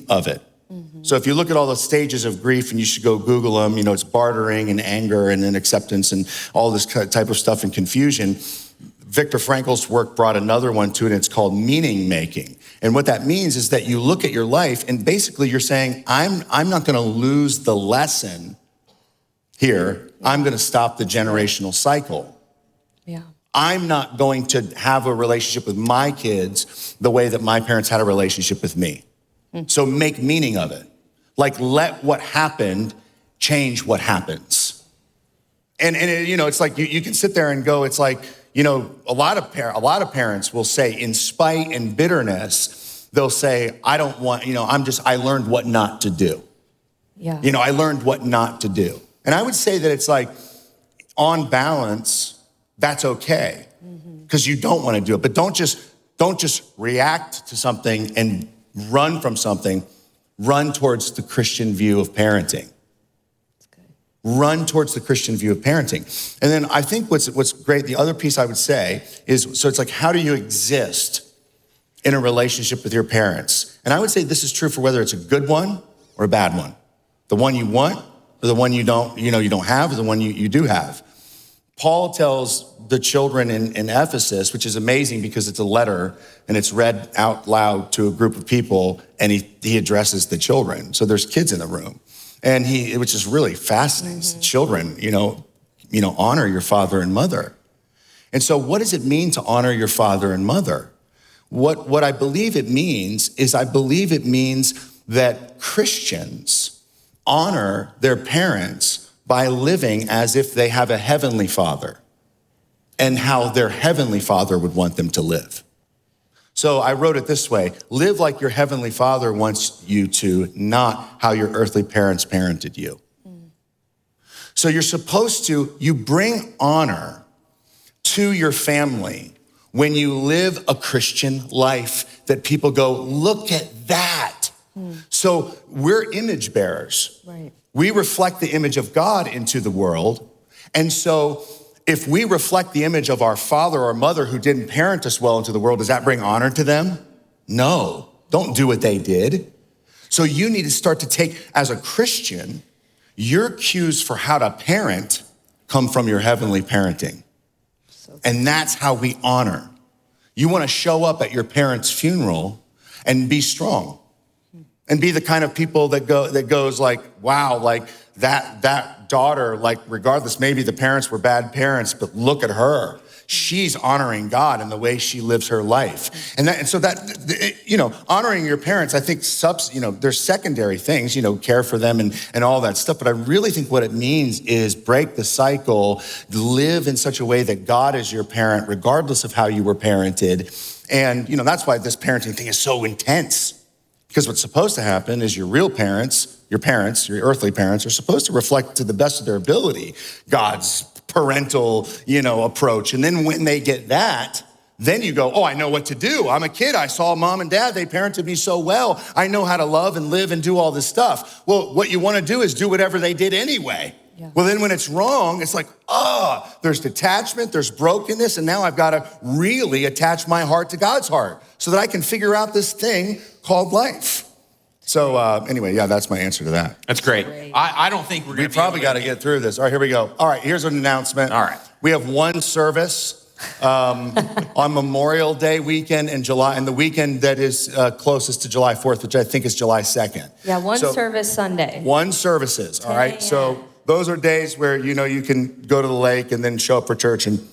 of it. So if you look at all the stages of grief, and you should go Google them, it's bartering and anger and then acceptance and all this type of stuff and confusion. Viktor Frankl's work brought another one to it, and it's called meaning making. And what that means is that you look at your life and basically you're saying, I'm not gonna lose the lesson here. I'm gonna stop the generational cycle. Yeah. I'm not going to have a relationship with my kids the way that my parents had a relationship with me. So make meaning of it. Like, let what happened change what happens. And it's like you can sit there and go, it's like, a lot of parents will say in spite and bitterness, they'll say, I don't want, I learned what not to do. Yeah. I learned what not to do. And I would say that it's like, on balance, that's okay. Because you don't want to do it. But don't just react to something and run from something. Run towards the Christian view of parenting. Run towards the Christian view of parenting. And then I think what's great, the other piece I would say is, so it's like, how do you exist in a relationship with your parents? And I would say this is true for whether it's a good one or a bad one. The one you want or the one you don't have, or the one you do have. Paul tells the children in Ephesus, which is amazing because it's a letter and it's read out loud to a group of people, and he addresses the children. So there's kids in the room. And which is really fascinating. Children, honor your father and mother. And so what does it mean to honor your father and mother? What I believe it means is that Christians honor their parents by living as if they have a heavenly father and how their heavenly father would want them to live. So I wrote it this way: live like your heavenly father wants you to, not how your earthly parents parented you. So you bring honor to your family when you live a Christian life that people go, look at that. So we're image bearers. Right. We reflect the image of God into the world. And so if we reflect the image of our father or mother who didn't parent us well into the world, does that bring honor to them? No, don't do what they did. So you need to start to take, as a Christian, your cues for how to parent come from your heavenly parenting. And that's how we honor. You want to show up at your parents' funeral and be strong. And be the kind of people that goes like, wow, like that daughter, like regardless, maybe the parents were bad parents, but look at her. She's honoring God in the way she lives her life. And so honoring your parents, I think there's secondary things, care for them and all that stuff. But I really think what it means is break the cycle, live in such a way that God is your parent, regardless of how you were parented. And, that's why this parenting thing is so intense. Because what's supposed to happen is your earthly parents are supposed to reflect to the best of their ability God's parental, approach. And then when they get that, then you go, oh, I know what to do. I'm a kid. I saw mom and dad. They parented me so well. I know how to love and live and do all this stuff. Well, what you want to do is do whatever they did anyway. Yeah. Well, then when it's wrong, it's like, there's detachment, there's brokenness, and now I've got to really attach my heart to God's heart so that I can figure out this thing called life. So anyway, that's my answer to that. That's great. I don't think We probably got to get through this. All right, here we go. All right, here's an announcement. All right. We have one service on Memorial Day weekend in July, and the weekend that is closest to July 4th, which I think is July 2nd. Yeah, one service Sunday. One services, all right? So those are days where, you can go to the lake and then show up for church and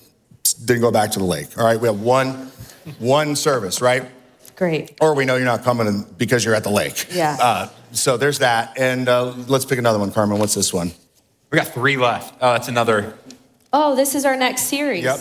then go back to the lake, all right? We have one service, right? Great. Or we know you're not coming because you're at the lake. Yeah. So there's that. And let's pick another one, Carmen. What's this one? We got 3 left. Oh, that's another. Oh, this is our next series. Yep.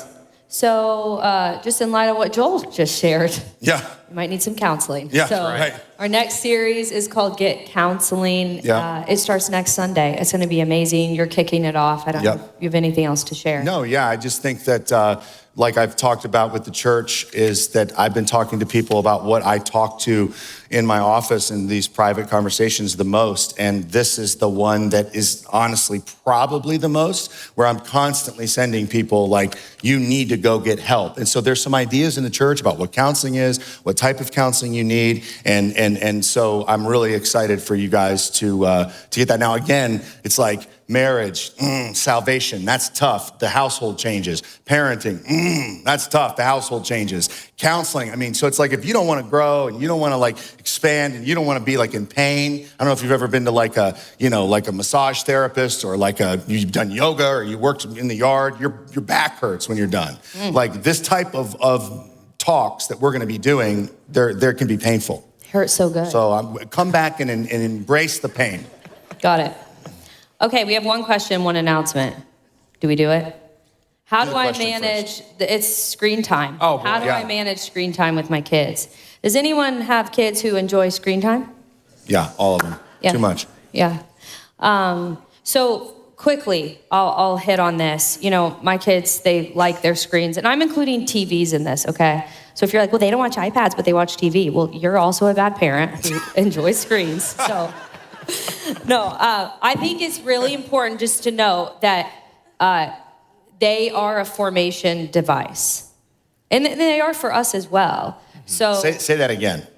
So just in light of what Joel just shared. Yeah. You might need some counseling. Yeah, so right. Our next series is called Get Counseling. Yeah. It starts next Sunday. It's going to be amazing. You're kicking it off. I don't know if you have anything else to share. No, yeah. I just think that, like I've talked about with the church, is that I've been talking to people about what I talk to in my office in these private conversations the most. And this is the one that is honestly probably the most, where I'm constantly sending people like, you need to go get help. And so there's some ideas in the church about what counseling is, what what type of counseling you need. And so I'm really excited for you guys to get that. Now, again, it's like marriage, salvation, that's tough. The household changes. Parenting, that's tough. The household changes. Counseling, I mean, so it's like if you don't want to grow and you don't want to like expand and you don't want to be like in pain. I don't know if you've ever been to like a massage therapist or you've done yoga or you worked in the yard. Your back hurts when you're done. Like this type of talks that we're going to be doing, there can be painful. Hurts so good. So come back and embrace the pain. Got it. Okay, we have one question, one announcement. Do we do it? How do I manage, it's screen time. Oh, how do I manage screen time with my kids? Does anyone have kids who enjoy screen time? Yeah, all of them. Yeah. Too much. Yeah. So quickly, I'll hit on this. You know, my kids, they like their screens, and I'm including TVs in this, okay? So if you're like, well, they don't watch iPads, but they watch TV. Well, you're also a bad parent who enjoys screens, so. No, I think it's really important just to know that they are a formation device. And they are for us as well. So Say that again.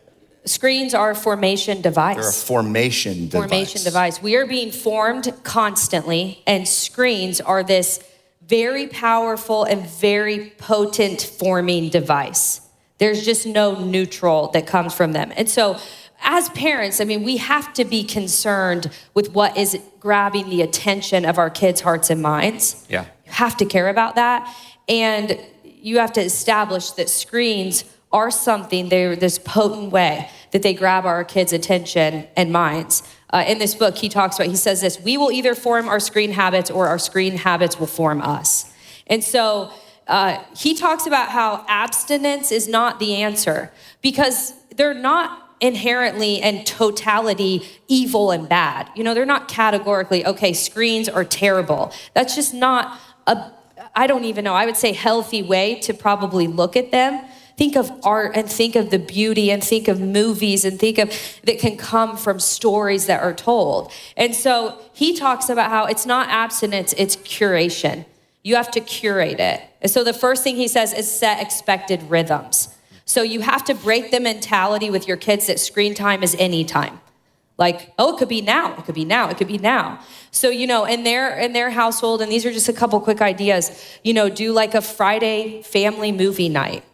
screens are a formation device. They're a formation device. Formation device. We are being formed constantly, and screens are this very powerful and very potent forming device. There's just no neutral that comes from them. And so as parents, I mean, we have to be concerned with what is grabbing the attention of our kids' hearts and minds. Yeah. You have to care about that. And you have to establish that screens are something, they're this potent way that they grab our kids' attention and minds. In this book, he says this, we will either form our screen habits or our screen habits will form us. And so he talks about how abstinence is not the answer because they're not inherently and totality evil and bad. You know, they're not categorically, okay, screens are terrible. That's just not I don't even know, I would say healthy way to probably look at them. Think of art and think of the beauty and think of movies and think of that can come from stories that are told. And so he talks about how it's not abstinence, it's curation. You have to curate it. And so the first thing he says is set expected rhythms. So you have to break the mentality with your kids that screen time is any time. Like, oh, it could be now, it could be now, it could be now. So, you know, in their household, and these are just a couple quick ideas, you know, do like a Friday family movie night.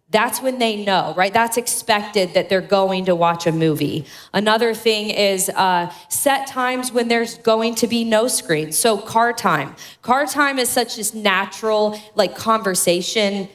That's when they know, right? That's expected that they're going to watch a movie. Another thing is set times when there's going to be no screens. So car time. Car time is such this natural, like, conversation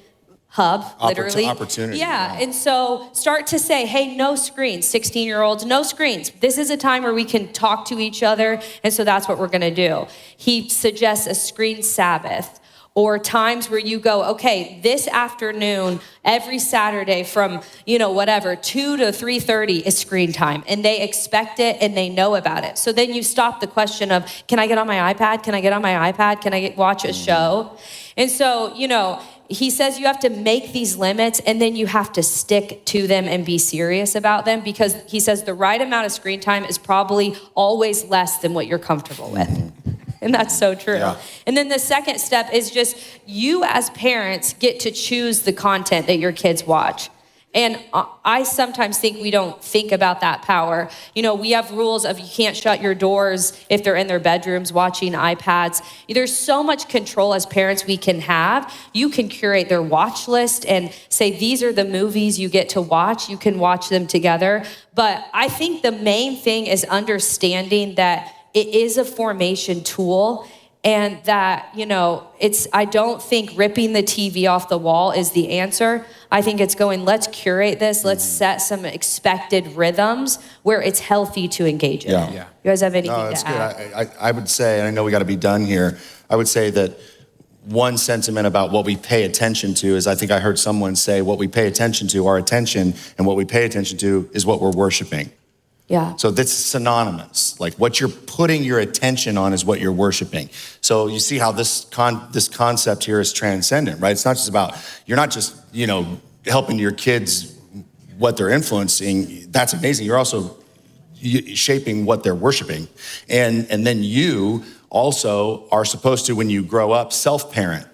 hub, literally. Opportunity. Yeah, and so start to say, hey, no screens, 16-year-olds, no screens. This is a time where we can talk to each other, and so that's what we're gonna do. He suggests a screen Sabbath, or times where you go, okay, this afternoon, every Saturday from, you know, whatever, 2 to 3:30 is screen time, and they expect it and they know about it. So then you stop the question of, can I get on my iPad? Can I get on my iPad? Can I watch a show? And so, you know, he says you have to make these limits and then you have to stick to them and be serious about them because he says the right amount of screen time is probably always less than what you're comfortable with. And that's so true. Yeah. And then the second step is just you as parents get to choose the content that your kids watch. And I sometimes think we don't think about that power. You know, we have rules of you can't shut your doors if they're in their bedrooms watching iPads. There's so much control as parents we can have. You can curate their watch list and say, these are the movies you get to watch. You can watch them together. But I think the main thing is understanding that it is a formation tool. And that, you know, I don't think ripping the TV off the wall is the answer. I think it's going, let's curate this. Let's set some expected rhythms where it's healthy to engage in. Yeah. You guys have anything No, that's to add? good. I would say, and I know we got to be done here, I would say that one sentiment about what we pay attention to is I think I heard someone say what we pay attention to, our attention, and what we pay attention to is what we're worshiping. Yeah. So that's synonymous. Like what you're putting your attention on is what you're worshiping. So you see how this concept here is transcendent, right? It's not just about, you're not just, you know, helping your kids what they're influencing. That's amazing. You're also shaping what they're worshiping. And then you also are supposed to, when you grow up, self-parent.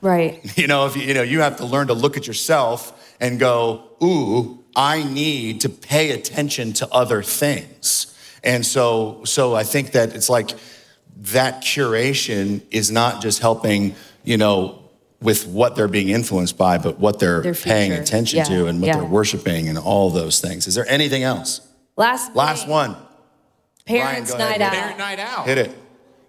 Right. You know, you have to learn to look at yourself and go, ooh, I need to pay attention to other things. And so I think that it's like that curation is not just helping, with what they're being influenced by, but what they're paying attention to and what they're worshiping and all those things. Is there anything else? Last one. Parents' night out. Parent night out. Hit it.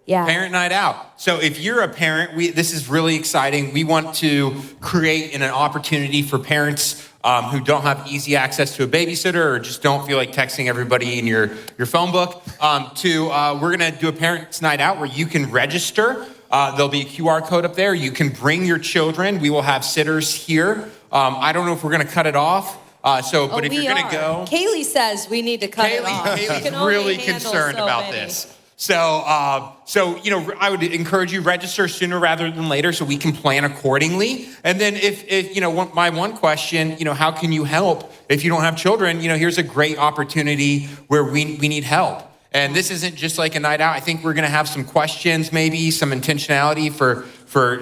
Yeah. Parent night out. So if you're a parent, this is really exciting. We want to create an opportunity for parents who don't have easy access to a babysitter or just don't feel like texting everybody in your phone book. We're gonna do a parents night out where you can register. There'll be a QR code up there. You can bring your children. We will have sitters here. I don't know if we're gonna cut it off. But if you're gonna go. Kaylee says we need to cut it off. Kaylee's really concerned about this. So, I would encourage you register sooner rather than later so we can plan accordingly. And then my one question, how can you help if you don't have children? Here's a great opportunity where we need help. And this isn't just like a night out. I think we're going to have some questions, maybe some intentionality for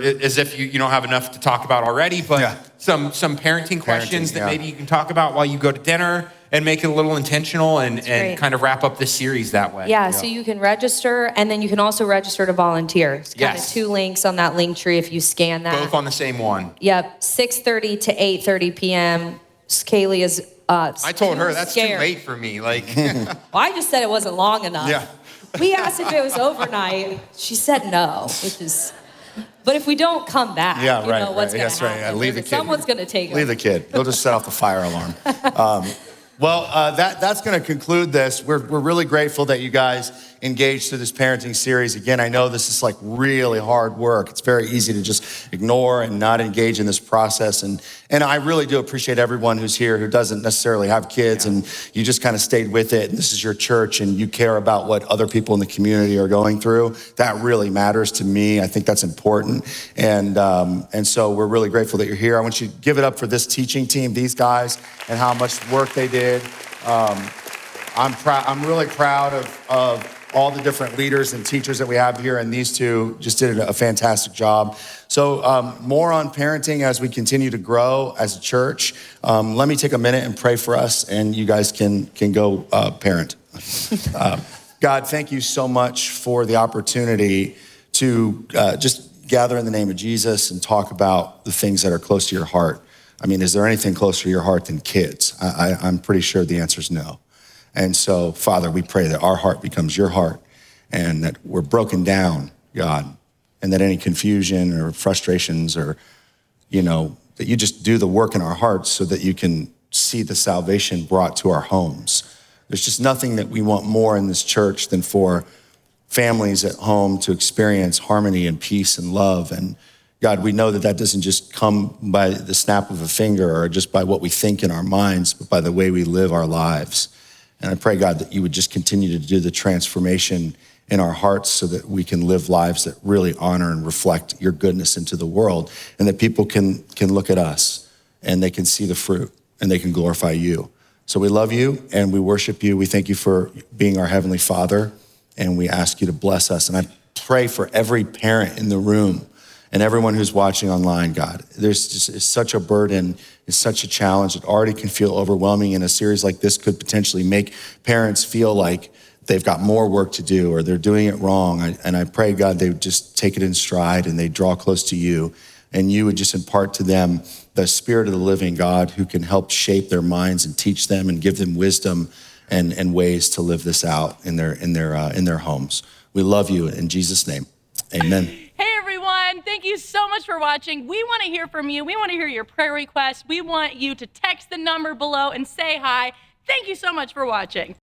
as if you don't have enough to talk about already, but some parenting questions that maybe you can talk about while you go to dinner and make it a little intentional and kind of wrap up this series that way. Yeah, so you can register, and then you can also register to volunteer. It's kind of 2 links on that link tree if you scan that. Both on the same one. Yep, 6:30 to 8:30 p.m. Kaylee is I told her that's scared. too late for me. Well, I just said it wasn't long enough. Yeah. We asked if it was overnight. She said no, which is... But if we don't come back, what's going to happen. Yeah, leave the kid. Someone's going to take it. Leave the kid. We'll just set off the fire alarm. That's going to conclude this. We're really grateful that you guys engaged through this parenting series. Again, I know this is like really hard work. It's very easy to just ignore and not engage in this process. And I really do appreciate everyone who's here who doesn't necessarily have kids and you just kind of stayed with it. And this is your church and you care about what other people in the community are going through. That really matters to me. I think that's important. And so we're really grateful that you're here. I want you to give it up for this teaching team, these guys, and how much work they did. I'm really proud of all the different leaders and teachers that we have here, and these two just did a fantastic job. So more on parenting as we continue to grow as a church. Let me take a minute and pray for us, and you guys can go parent. God, thank you so much for the opportunity to just gather in the name of Jesus and talk about the things that are close to your heart. I mean, is there anything closer to your heart than kids? I'm pretty sure the answer is no. And so, Father, we pray that our heart becomes your heart and that we're broken down, God, and that any confusion or frustrations or, that you just do the work in our hearts so that you can see the salvation brought to our homes. There's just nothing that we want more in this church than for families at home to experience harmony and peace and love. And God, we know that that doesn't just come by the snap of a finger or just by what we think in our minds, but by the way we live our lives. And I pray, God, that you would just continue to do the transformation in our hearts so that we can live lives that really honor and reflect your goodness into the world, and that people can look at us and they can see the fruit and they can glorify you. So we love you and we worship you. We thank you for being our Heavenly Father, and we ask you to bless us. And I pray for every parent in the room and everyone who's watching online, God. There's just it's such a burden, it's such a challenge. It already can feel overwhelming, and a series like this could potentially make parents feel like they've got more work to do or they're doing it wrong. And I pray, God, they would just take it in stride and they draw close to you, and you would just impart to them the Spirit of the living God who can help shape their minds and teach them and give them wisdom and ways to live this out in their homes. We love you in Jesus' name. Amen. Hey everyone, thank you so much for watching. We want to hear from you. We want to hear your prayer requests. We want you to text the number below and say hi. Thank you so much for watching.